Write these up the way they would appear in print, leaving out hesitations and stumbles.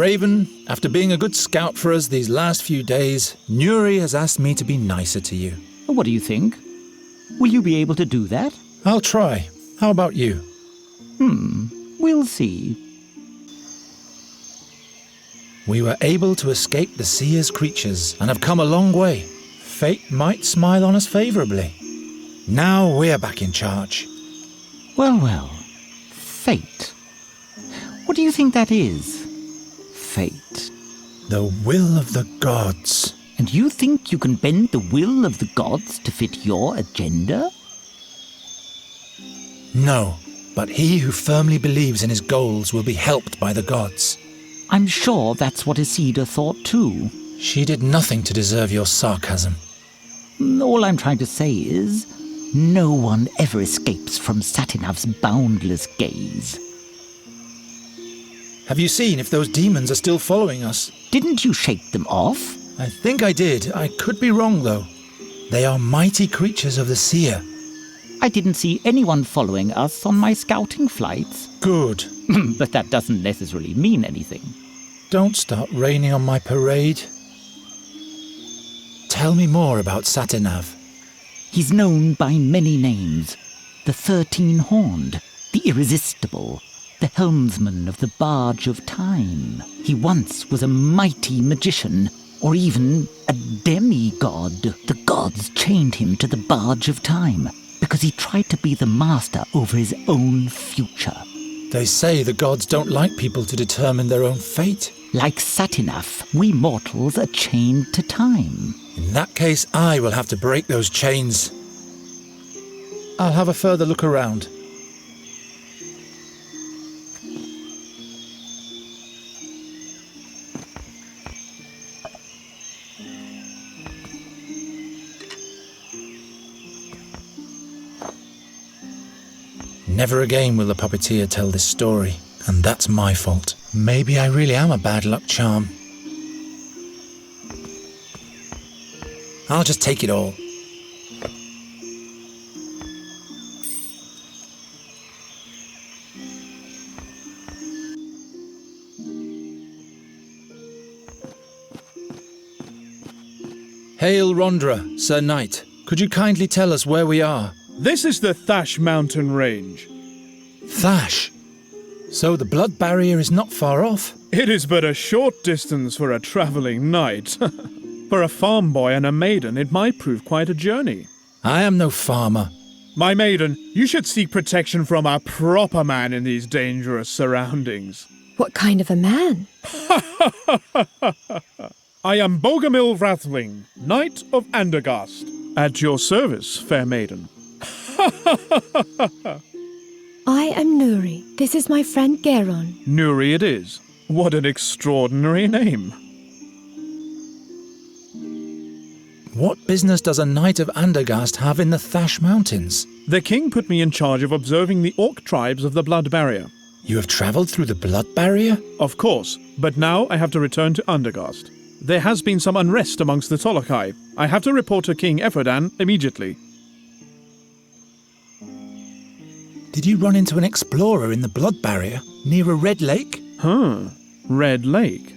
Raven, after being a good scout for us these last few days, Nuri has asked me to be nicer to you. What do you think? Will you be able to do that? I'll try. How about you? We'll see. We were able to escape the Seer's creatures and have come a long way. Fate might smile on us favourably. Now we're back in charge. Well. Fate. What do you think that is? Fate. The will of the gods. And you think you can bend the will of the gods to fit your agenda? No, but he who firmly believes in his goals will be helped by the gods. I'm sure that's what Isida thought too. She did nothing to deserve your sarcasm. All I'm trying to say is, no one ever escapes from Satinav's boundless gaze. Have you seen if those demons are still following us? Didn't you shake them off? I think I did. I could be wrong, though. They are mighty creatures of the Seer. I didn't see anyone following us on my scouting flights. Good. But that doesn't necessarily mean anything. Don't start raining on my parade. Tell me more about Satinav. He's known by many names. The 13-Horned, the Irresistible, the helmsman of the Barge of Time. He once was a mighty magician, or even a demigod. The gods chained him to the Barge of Time because he tried to be the master over his own future. They say the gods don't like people to determine their own fate. Like Satinav, we mortals are chained to time. In that case, I will have to break those chains. I'll have a further look around. Never again will the puppeteer tell this story, and that's my fault. Maybe I really am a bad luck charm. I'll just take it all. Hail Rondra, Sir Knight. Could you kindly tell us where we are? This is the Thasch mountain range. Thasch? So the blood barrier is not far off? It is but a short distance for a travelling knight. For a farm boy and a maiden, it might prove quite a journey. I am no farmer. My maiden, you should seek protection from a proper man in these dangerous surroundings. What kind of a man? I am Bogomil Rathling, Knight of Andergast. At your service, fair maiden. I am Nuri. This is my friend Geron. Nuri it is. What an extraordinary name. What business does a Knight of Andergast have in the Thasch Mountains? The king put me in charge of observing the orc tribes of the Blood Barrier. You have travelled through the blood barrier? Of course, but now I have to return to Andergast. There has been some unrest amongst the Tolokai. I have to report to King Ephradan immediately. Did you run into an explorer in the blood barrier, near a red lake? Red Lake?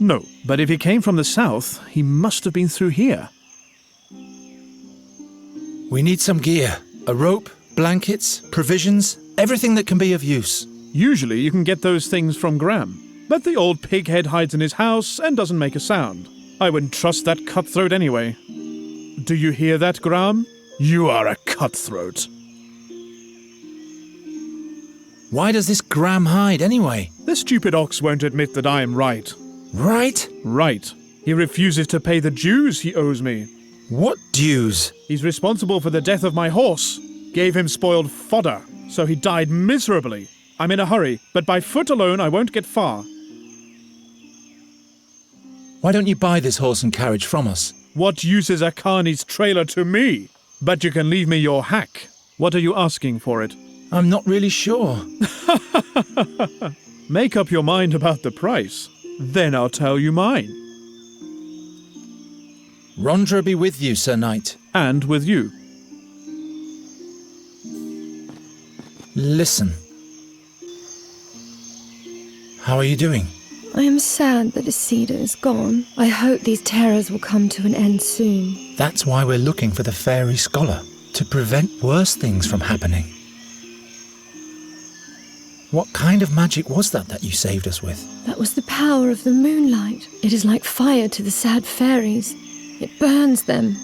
No, but if he came from the south, he must have been through here. We need some gear. A rope, blankets, provisions, everything that can be of use. Usually you can get those things from Graham, but the old pighead hides in his house and doesn't make a sound. I wouldn't trust that cutthroat anyway. Do you hear that, Graham? You are a cutthroat. Why does this Graham hide anyway? The stupid ox won't admit that I am right. Right? Right. He refuses to pay the dues he owes me. What dues? He's responsible for the death of my horse. Gave him spoiled fodder, so he died miserably. I'm in a hurry, but by foot alone I won't get far. Why don't you buy this horse and carriage from us? What use is a carney's trailer to me? But you can leave me your hack. What are you asking for it? I'm not really sure. Make up your mind about the price. Then I'll tell you mine. Rondra be with you, Sir Knight. And with you. Listen. How are you doing? I am sad that Isida is gone. I hope these terrors will come to an end soon. That's why we're looking for the fairy scholar, to prevent worse things from happening. What kind of magic was that you saved us with? That was the power of the moonlight. It is like fire to the sad fairies. It burns them.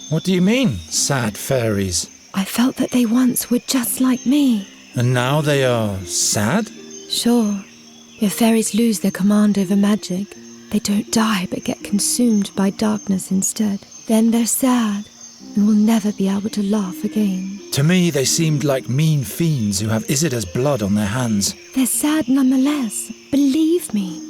What do you mean, sad fairies? I felt that they once were just like me. And now they are sad? Sure. If fairies lose their command over magic, they don't die but get consumed by darkness instead. Then they're sad and will never be able to laugh again. To me, they seemed like mean fiends who have Isida's blood on their hands. They're sad nonetheless. Believe me.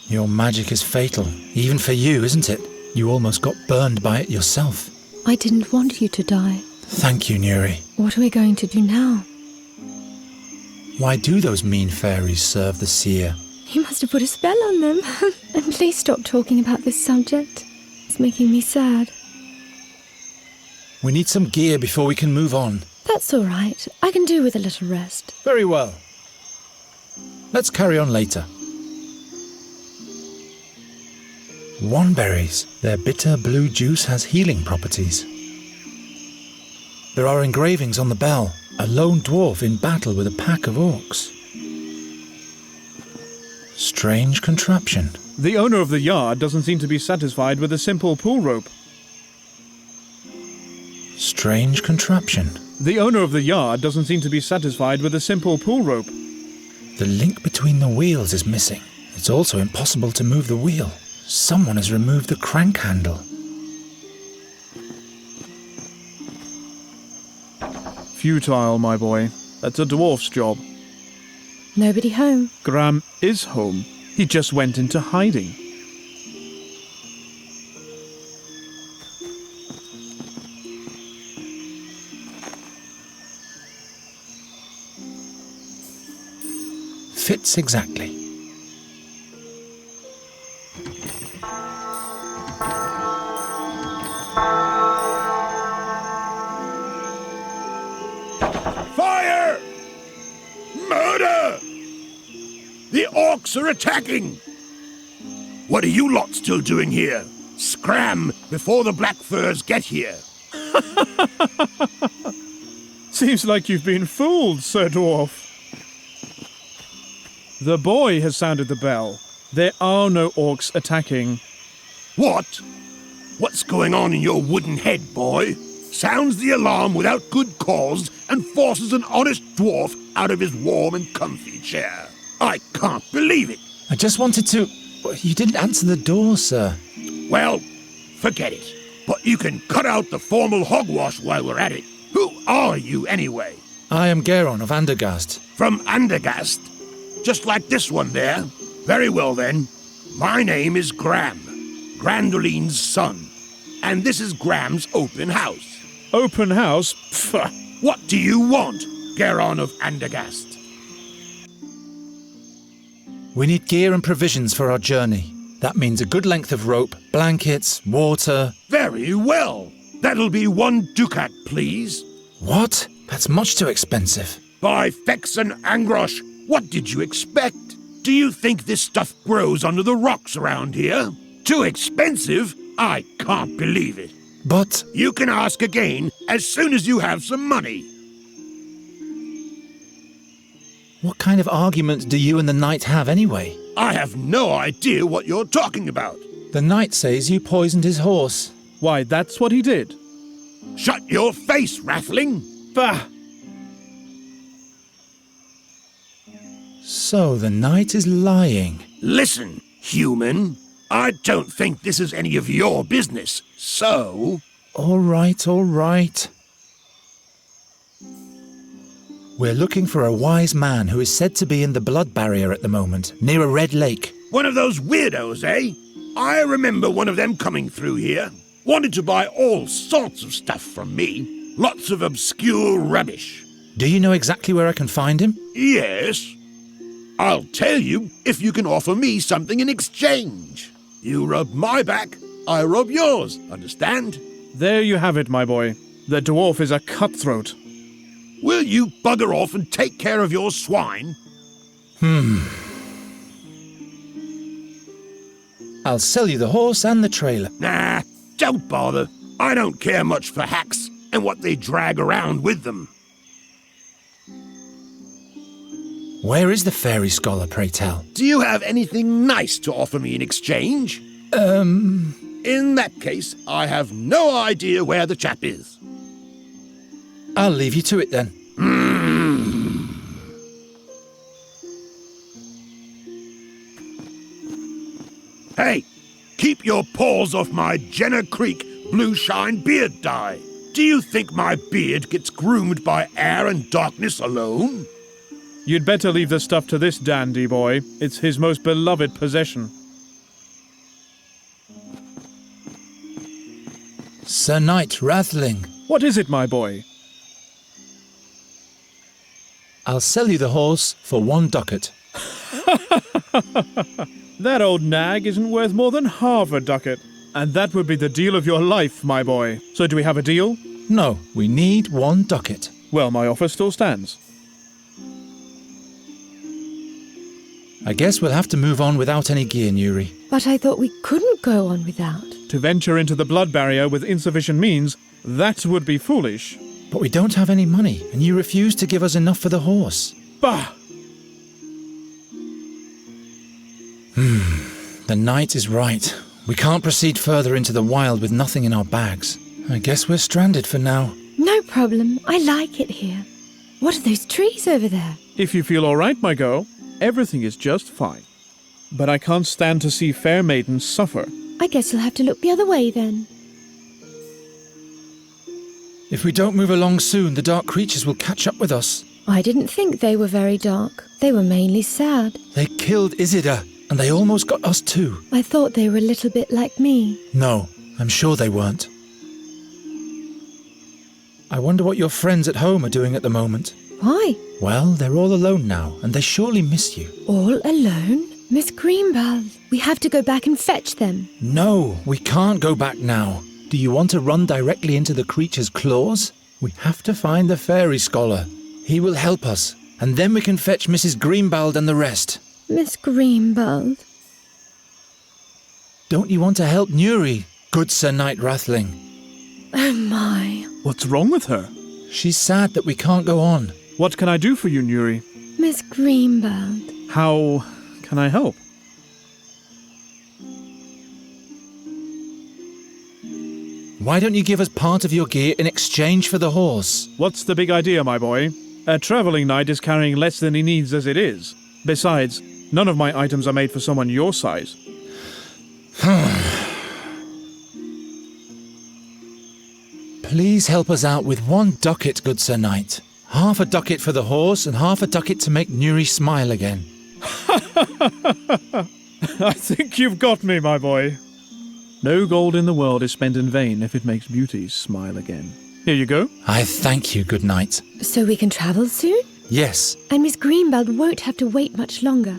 Your magic is fatal, even for you, isn't it? You almost got burned by it yourself. I didn't want you to die. Thank you, Nuri. What are we going to do now? Why do those mean fairies serve the seer? You must have put a spell on them. And please stop talking about this subject. It's making me sad. We need some gear before we can move on. That's all right. I can do with a little rest. Very well. Let's carry on later. Wanberries. Their bitter blue juice has healing properties. There are engravings on the bell. A lone dwarf in battle with a pack of orcs. Strange contraption. The owner of the yard doesn't seem to be satisfied with a simple pull rope. Strange contraption. The owner of the yard doesn't seem to be satisfied with a simple pull rope. The link between the wheels is missing. It's also impossible to move the wheel. Someone has removed the crank handle. Futile, my boy. That's a dwarf's job. Nobody home. Graham is home. He just went into hiding. Fits exactly. Fire! Murder! The orcs are attacking! What are you lot still doing here? Scram before the black furs get here. Seems like you've been fooled, Sir Dwarf. The boy has sounded the bell. There are no orcs attacking. What? What's going on in your wooden head, boy? Sounds the alarm without good cause and forces an honest dwarf out of his warm and comfy chair. I can't believe it. I just wanted to... You didn't answer the door, sir. Well, forget it. But you can cut out the formal hogwash while we're at it. Who are you, anyway? I am Geron of Andergast. From Andergast? Just like this one there. Very well, then. My name is Graham, Grandoline's son. And this is Graham's open house. Open house? Pfft. What do you want, Geron of Andergast? We need gear and provisions for our journey. That means a good length of rope, blankets, water... Very well. That'll be 1 ducat, please. What? That's much too expensive. By Fex and Angrosh, what did you expect? Do you think this stuff grows under the rocks around here? Too expensive? I can't believe it. But... You can ask again as soon as you have some money. What kind of argument do you and the knight have anyway? I have no idea what you're talking about. The knight says you poisoned his horse. Why, that's what he did. Shut your face, Rathling. Bah! So the knight is lying. Listen, human. I don't think this is any of your business, so... All right, all right. We're looking for a wise man who is said to be in the blood barrier at the moment, near a red lake. One of those weirdos, eh? I remember one of them coming through here. Wanted to buy all sorts of stuff from me. Lots of obscure rubbish. Do you know exactly where I can find him? Yes. I'll tell you if you can offer me something in exchange. You rub my back, I rub yours, understand? There you have it, my boy. The dwarf is a cutthroat. Will you bugger off and take care of your swine? I'll sell you the horse and the trailer. Nah, don't bother. I don't care much for hacks and what they drag around with them. Where is the fairy scholar, pray tell? Do you have anything nice to offer me in exchange? In that case, I have no idea where the chap is. I'll leave you to it then. Hey, keep your paws off my Jenner Creek blue shine beard dye. Do you think my beard gets groomed by air and darkness alone? You'd better leave the stuff to this dandy boy. It's his most beloved possession. Sir Knight Rathling, What is it, my boy? I'll sell you the horse for 1 ducat. That old nag isn't worth more than half a ducat. And that would be the deal of your life, my boy. So do we have a deal? No, we need 1 ducat. Well, my offer still stands. I guess we'll have to move on without any gear, Nuri. But I thought we couldn't go on without. To venture into the blood barrier with insufficient means, that would be foolish. But we don't have any money, and you refuse to give us enough for the horse. Bah! The knight is right. We can't proceed further into the wild with nothing in our bags. I guess we're stranded for now. No problem. I like it here. What are those trees over there? If you feel all right, my girl, everything is just fine. But I can't stand to see fair maidens suffer. I guess you'll have to look the other way then. If we don't move along soon, the dark creatures will catch up with us. I didn't think they were very dark. They were mainly sad. They killed Isidore, and they almost got us too. I thought they were a little bit like me. No, I'm sure they weren't. I wonder what your friends at home are doing at the moment. Why? Well, they're all alone now, and they surely miss you. All alone? Miss Greenbelt, we have to go back and fetch them. No, we can't go back now. Do you want to run directly into the creature's claws? We have to find the fairy scholar. He will help us, and then we can fetch Mrs. Greenbald and the rest. Miss Greenbelt. Don't you want to help Nuri, good Sir Knight Rathling? Oh my. What's wrong with her? She's sad that we can't go on. What can I do for you, Nuri? Miss Greenbelt. How can I help? Why don't you give us part of your gear in exchange for the horse? What's the big idea, my boy? A traveling knight is carrying less than he needs as it is. Besides, none of my items are made for someone your size. Please help us out with 1 ducat, good Sir Knight. Half a ducat for the horse and half a ducat to make Nuri smile again. I think you've got me, my boy. No gold in the world is spent in vain if it makes beauty smile again. Here you go. I thank you, good knight. So we can travel soon? Yes, And Miss Greenbelt won't have to wait much longer.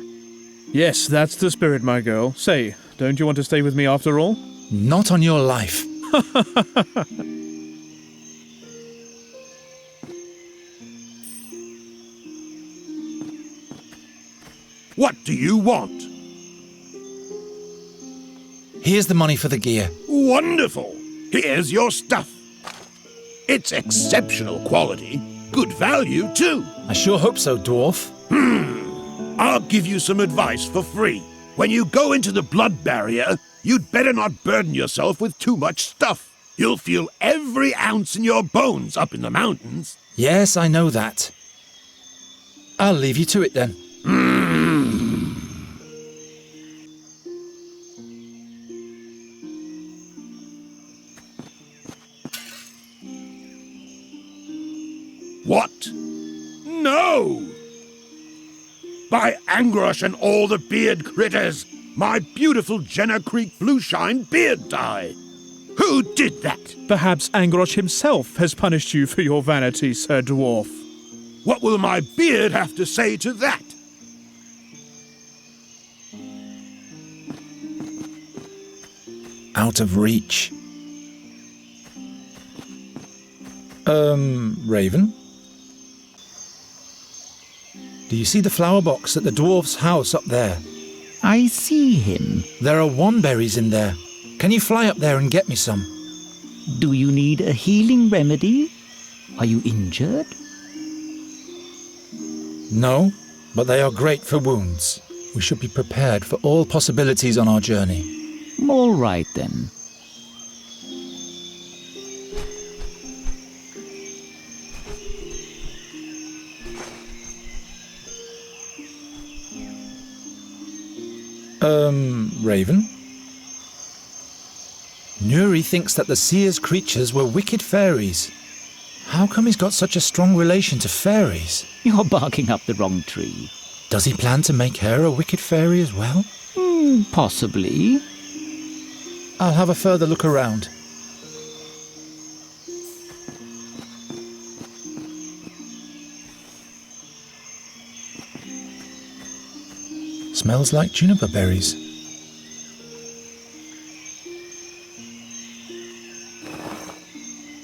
Yes, that's the spirit, my girl. Say, don't you want to stay with me after all? not on your life. What do you want? Here's the money for the gear. Wonderful! Here's your stuff. It's exceptional quality. Good value, too. I sure hope so, dwarf. I'll give you some advice for free. When you go into the blood barrier, you'd better not burden yourself with too much stuff. You'll feel every ounce in your bones up in the mountains. Yes, I know that. I'll leave you to it then. What? No! By Angrosh and all the beard critters, my beautiful Jenner Creek Blue Shine beard dye. Who did that? Perhaps Angrosh himself has punished you for your vanity, Sir Dwarf. What will my beard have to say to that? Out of reach. Raven? Do you see the flower box at the dwarf's house up there? I see him. There are wandberries in there. Can you fly up there and get me some? Do you need a healing remedy? Are you injured? No, but they are great for wounds. We should be prepared for all possibilities on our journey. All right, then. Raven? Nuri thinks that the seer's creatures were wicked fairies. How come he's got such a strong relation to fairies? You're barking up the wrong tree. Does he plan to make her a wicked fairy as well? Possibly. I'll have a further look around. Smells like juniper berries.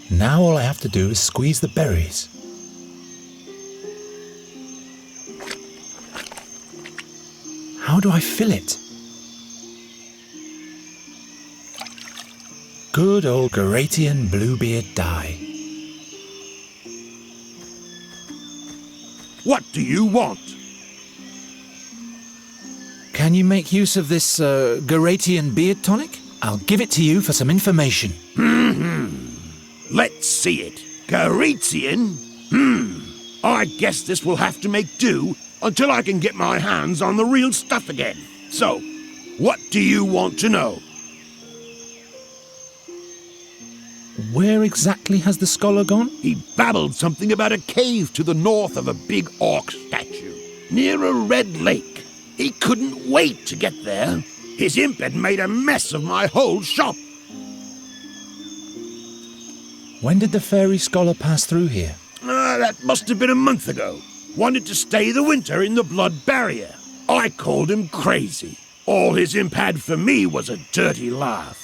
Now all I have to do is squeeze the berries. How do I fill it? Good old Garatian Bluebeard dye. What do you want? Can you make use of this Garatian beard tonic? I'll give it to you for some information. Let's see it. Garetian? I guess this will have to make do until I can get my hands on the real stuff again. So, what do you want to know? Where exactly has the scholar gone? He babbled something about a cave to the north of a big orc statue, near a red lake. He couldn't wait to get there. His imp had made a mess of my whole shop. When did the fairy scholar pass through here? That must have been a month ago. Wanted to stay the winter in the blood barrier. I called him crazy. All his imp had for me was a dirty laugh.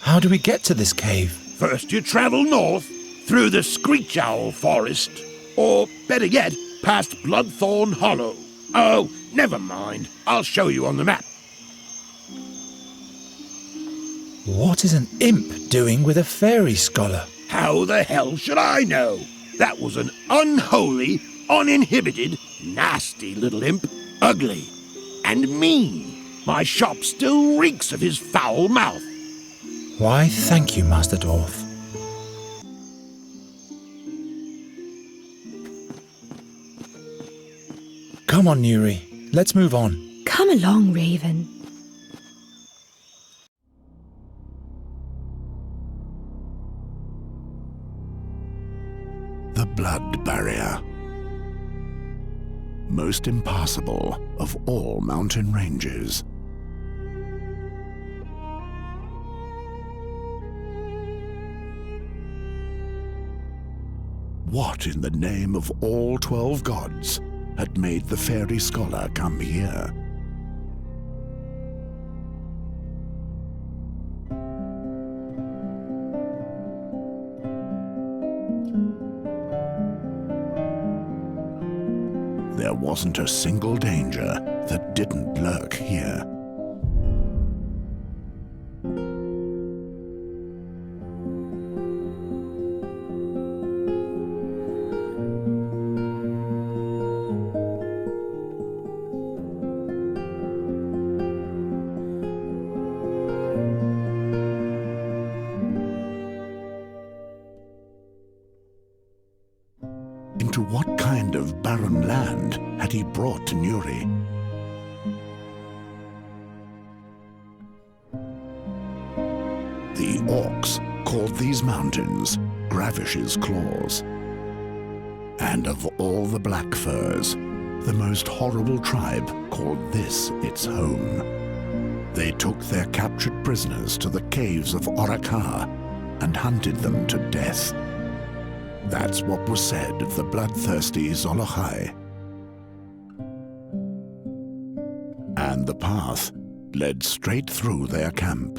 How do we get to this cave? First you travel north, through the Screech Owl Forest, or better yet, past Bloodthorn Hollow. Oh, never mind. I'll show you on the map. What is an imp doing with a fairy scholar? How the hell should I know? That was an unholy, uninhibited, nasty little imp. Ugly and mean. My shop still reeks of his foul mouth. Why, thank you, Master Dwarf. Come on, Nuri. Let's move on. Come along, Raven. The blood barrier. Most impassable of all mountain ranges. What in the name of all 12 gods had made the fairy scholar come here? There wasn't a single danger that didn't lurk here. Into what kind of barren land had he brought to Nuri? The orcs called these mountains Gravish's Claws. And of all the black furs, the most horrible tribe called this its home. They took their captured prisoners to the caves of Orakar and hunted them to death. That's what was said of the bloodthirsty Zolochai. And the path led straight through their camp.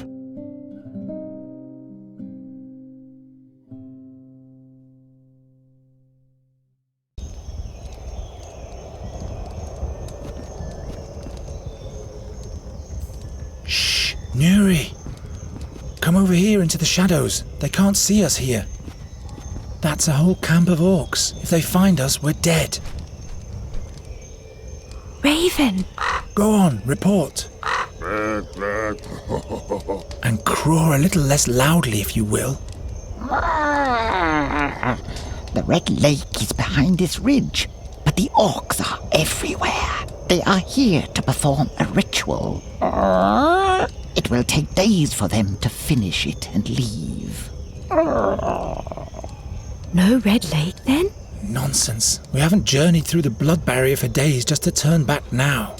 Nuri! Come over here into the shadows. They can't see us here. That's a whole camp of orcs. If they find us, we're dead. Raven! Go on, report. And craw a little less loudly, if you will. The Red Lake is behind this ridge, but the orcs are everywhere. They are here to perform a ritual. It will take days for them to finish it and leave. No Red Lake, then? Nonsense. We haven't journeyed through the blood barrier for days just to turn back now.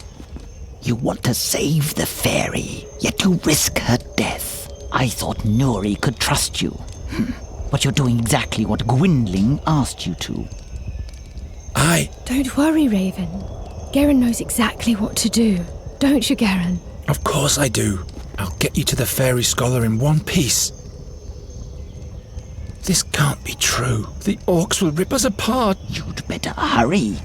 You want to save the fairy, yet you risk her death. I thought Nuri could trust you. But you're doing exactly what Gwynling asked you to. Don't worry, Raven. Garen knows exactly what to do. Don't you, Garen? Of course I do. I'll get you to the fairy scholar in one piece. This can't be true. The orcs will rip us apart. You'd better hurry.